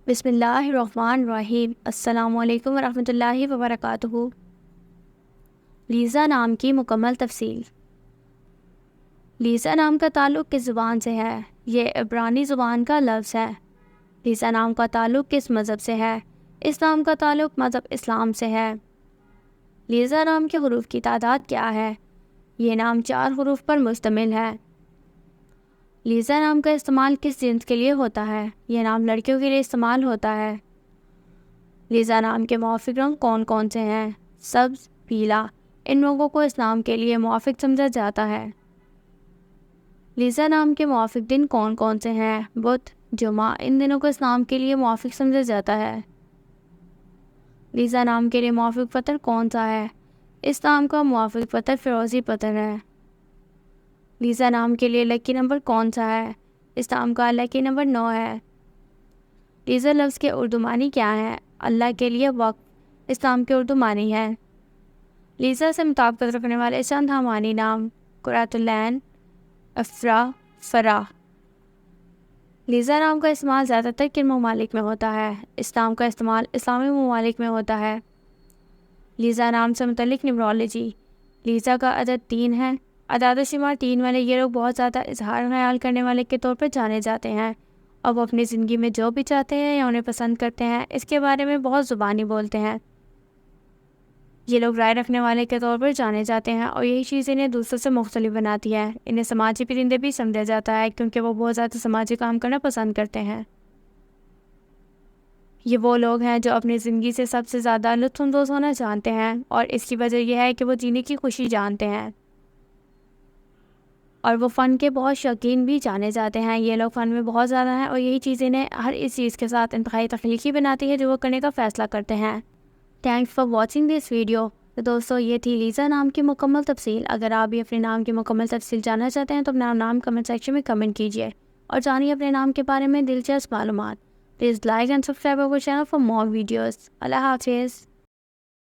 بسم اللہ الرحمن الرحیم۔ السلام علیکم ورحمۃ اللہ وبرکاتہ۔ لیزا نام کی مکمل تفصیل۔ لیزا نام کا تعلق کس زبان سے ہے؟ یہ عبرانی زبان کا لفظ ہے۔ لیزا نام کا تعلق کس مذہب سے ہے؟ اس نام کا تعلق مذہب اسلام سے ہے۔ لیزا نام کے حروف کی تعداد کیا ہے؟ یہ نام 4 حروف پر مشتمل ہے۔ لیزا نام کا استعمال کس جنس کے لیے ہوتا ہے؟ یہ نام لڑکیوں کے لیے استعمال ہوتا ہے۔ لیزا نام کے موافق رنگ کون کون سے ہیں؟ سبز، پیلا۔ ان رنگوں کو اس نام کے لیے موافق سمجھا جاتا ہے۔ لیزا نام کے موافق دن کون کون سے ہیں؟ بدھ، جمعہ۔ ان دنوں کو اس نام کے لیے موافق سمجھا جاتا ہے۔ لیزا نام کے لیے موافق پتھر کون سا ہے؟ اس نام کا موافق پتھر فیروزی پتھر ہے۔ لیزا نام کے لیے لکی نمبر کون سا ہے؟ اس نام کا لکی نمبر 9 ہے۔ لیزا لفظ کے اردو معنی کیا ہے؟ اللہ کے لیے وقف۔ اس نام کے اردو معنی ہے۔ لیزا سے مطابقت رکھنے والے چند ہمانی نام: قرۃ العین، افرا، فرح۔ لیزا نام کا استعمال زیادہ تر کن ممالک میں ہوتا ہے؟ اس نام کا استعمال اسلامی ممالک میں ہوتا ہے۔ لیزا نام سے متعلق نیمرولوجی۔ لیزا کا عدد 3 ہے۔ اعداد و شمار 3 والے یہ لوگ بہت زیادہ اظہار خیال کرنے والے کے طور پر جانے جاتے ہیں، اور وہ اپنی زندگی میں جو بھی چاہتے ہیں یا انہیں پسند کرتے ہیں اس کے بارے میں بہت زبانی بولتے ہیں۔ یہ لوگ رائے رکھنے والے کے طور پر جانے جاتے ہیں، اور یہی چیز انہیں دوسروں سے مختلف بناتی ہے۔ انہیں سماجی پرندے بھی سمجھا جاتا ہے کیونکہ وہ بہت زیادہ سماجی کام کرنا پسند کرتے ہیں۔ یہ وہ لوگ ہیں جو اپنی زندگی سے سب سے زیادہ لطف اندوز ہونا چاہتے ہیں، اور اس کی وجہ یہ ہے کہ وہ جینے کی خوشی جانتے ہیں، اور وہ فن کے بہت شوقین بھی جانے جاتے ہیں۔ یہ لوگ فن میں بہت زیادہ ہیں، اور یہی چیز انہیں ہر اس چیز کے ساتھ انتہائی تخلیقی بناتی ہے جو وہ کرنے کا فیصلہ کرتے ہیں۔ Thanks for watching this video. تو دوستو، یہ تھی لیزا نام کی مکمل تفصیل۔ اگر آپ بھی اپنے نام کی مکمل تفصیل جاننا چاہتے ہیں تو اپنا نام کمنٹ سیکشن میں کمنٹ کیجیے، اور جانیے اپنے نام کے بارے میں دلچسپ معلومات۔ Please like and subscribe our channel for more videos۔ اللہ حافظ۔